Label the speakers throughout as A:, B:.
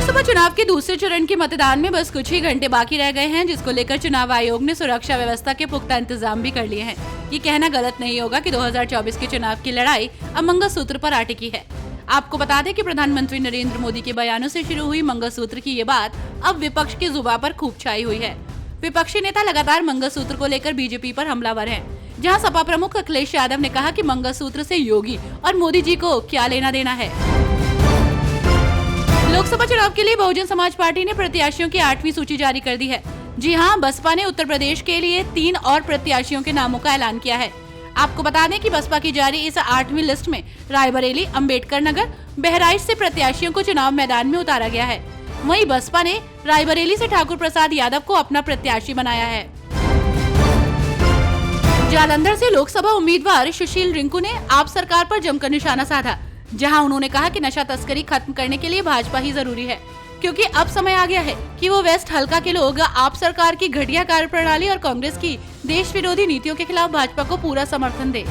A: लोकसभा चुनाव के दूसरे चरण के मतदान में बस कुछ ही घंटे बाकी रह गए हैं, जिसको लेकर चुनाव आयोग ने सुरक्षा व्यवस्था के पुख्ता इंतजाम भी कर लिए हैं। ये कहना गलत नहीं होगा कि 2024 के चुनाव की लड़ाई अब मंगलसूत्र पर आ टिकी है। आपको बता दें कि प्रधानमंत्री नरेंद्र मोदी के बयानों से शुरू हुई मंगलसूत्र की ये बात अब विपक्ष की जुबान पर खूब छाई हुई है। विपक्षी नेता लगातार मंगलसूत्र को लेकर बीजेपी पर हमलावर हैं, जहां सपा प्रमुख अखिलेश यादव ने कहा कि मंगलसूत्र से योगी और मोदी जी को क्या लेना देना है। लोकसभा चुनाव के लिए बहुजन समाज पार्टी ने प्रत्याशियों की 8वीं सूची जारी कर दी है। जी हां, बसपा ने उत्तर प्रदेश के लिए 3 और प्रत्याशियों के नामों का ऐलान किया है। आपको बता दें कि बसपा की जारी इस 8वीं लिस्ट में रायबरेली, अंबेडकर नगर, बहराइच से प्रत्याशियों को चुनाव मैदान में उतारा गया है। वहीं बसपा ने रायबरेली से ठाकुर प्रसाद यादव को अपना प्रत्याशी बनाया है। जालंधर से लोकसभा उम्मीदवार सुशील रिंकू ने आप सरकार पर जमकर निशाना साधा, जहां उन्होंने कहा कि नशा तस्करी खत्म करने के लिए भाजपा ही जरूरी है, क्योंकि अब समय आ गया है कि वो वेस्ट हल्का के लोग आप सरकार की घटिया कार्यप्रणाली और कांग्रेस की देश विरोधी नीतियों के खिलाफ भाजपा को पूरा समर्थन दे।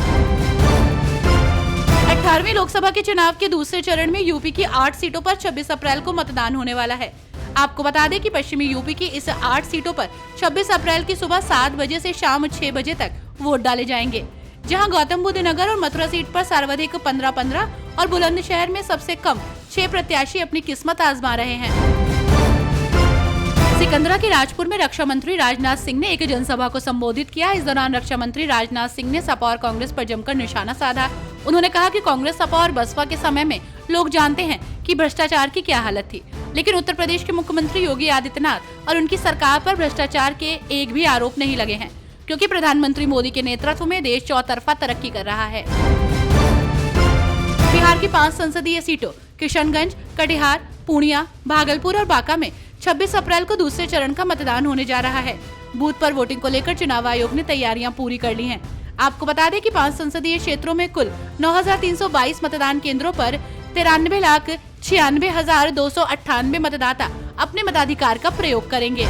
A: 18वीं लोकसभा के चुनाव के दूसरे चरण में यूपी की 8 सीटों पर 26 अप्रैल को मतदान होने वाला है। आपको बता दें कि पश्चिमी यूपी की इस 8 सीटों पर 26 अप्रैल की सुबह 7 बजे से शाम 6 बजे तक वोट डाले जाएंगे, जहां गौतम बुद्ध नगर और मथुरा सीट पर सर्वाधिक 15-15 और बुलंदशहर में सबसे कम 6 प्रत्याशी अपनी किस्मत आजमा रहे हैं। सिकंदरा के राजपुर में रक्षा मंत्री राजनाथ सिंह ने एक जनसभा को संबोधित किया। इस दौरान रक्षा मंत्री राजनाथ सिंह ने सपा और कांग्रेस पर जमकर निशाना साधा। उन्होंने कहा कि कांग्रेस, सपा और बसपा के समय में लोग जानते हैं कि भ्रष्टाचार की क्या हालत थी, लेकिन उत्तर प्रदेश के मुख्यमंत्री योगी आदित्यनाथ और उनकी सरकार पर भ्रष्टाचार के एक भी आरोप नहीं लगे हैं, क्योंकि प्रधानमंत्री मोदी के नेतृत्व में देश चौतरफा तरक्की कर रहा है। बिहार की 5 संसदीय सीटों किशनगंज, कटिहार, पूर्णिया, भागलपुर और बांका में 26 अप्रैल को दूसरे चरण का मतदान होने जा रहा है। बूथ पर वोटिंग को लेकर चुनाव आयोग ने तैयारियां पूरी कर ली हैं। आपको बता दें कि 5 संसदीय क्षेत्रों में कुल 9,322 मतदान केंद्रों पर 93,96,298 मतदाता अपने मताधिकार का प्रयोग करेंगे।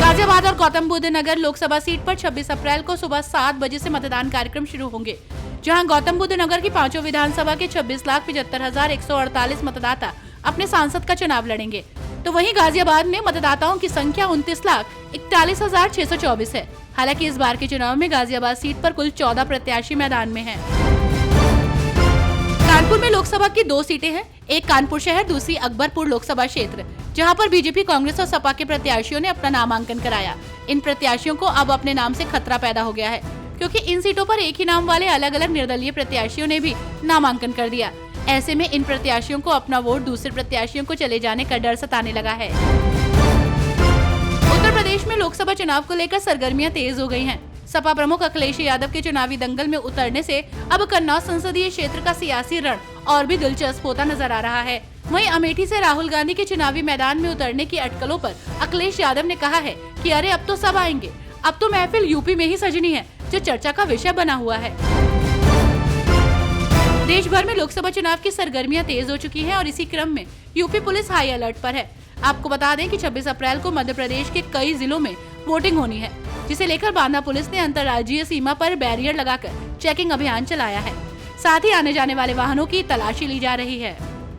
A: गाजियाबाद और गौतम बुद्ध नगर लोकसभा सीट पर 26 अप्रैल को सुबह 7 बजे से मतदान कार्यक्रम शुरू होंगे, जहां गौतम बुद्ध नगर की 5 विधानसभा के 26,75,148 मतदाता अपने सांसद का चुनाव लड़ेंगे, तो वहीं गाजियाबाद में मतदाताओं की संख्या 29,41,624 है। हालांकि इस बार के चुनाव में गाजियाबाद सीट पर कुल 14 प्रत्याशी मैदान में हैं। कानपुर में लोकसभा की 2 सीटें हैं, एक कानपुर शहर, दूसरी अकबरपुर लोकसभा क्षेत्र, जहां पर बीजेपी, कांग्रेस और सपा के प्रत्याशियों ने अपना नामांकन कराया। इन प्रत्याशियों को अब अपने नाम से खतरा पैदा हो गया है, क्योंकि इन सीटों पर एक ही नाम वाले अलग अलग निर्दलीय प्रत्याशियों ने भी नामांकन कर दिया। ऐसे में इन प्रत्याशियों को अपना वोट दूसरे प्रत्याशियों को चले जाने का डर सताने लगा है। उत्तर प्रदेश में लोकसभा चुनाव को लेकर सरगर्मियां तेज हो गई हैं। सपा प्रमुख अखिलेश यादव के चुनावी दंगल में उतरने से अब कन्नौज संसदीय क्षेत्र का सियासी रण और भी दिलचस्प होता नजर आ रहा है। वहीं अमेठी से राहुल गांधी के चुनावी मैदान में उतरने की अटकलों पर अखिलेश यादव ने कहा है कि अरे अब तो सब आएंगे, अब तो महफिल यूपी में ही सजनी है, जो चर्चा का विषय बना हुआ है। देश भर में लोकसभा चुनाव की सरगर्मियां तेज हो चुकी हैं और इसी क्रम में यूपी पुलिस हाई अलर्ट पर है। आपको बता दें कि 26 अप्रैल को मध्य प्रदेश के कई जिलों में वोटिंग होनी है, जिसे लेकर बांदा पुलिस ने अंतर्राज्यीय सीमा पर बैरियर लगाकर चेकिंग अभियान चलाया है। साथ ही आने जाने वाले वाहनों की तलाशी ली जा रही है।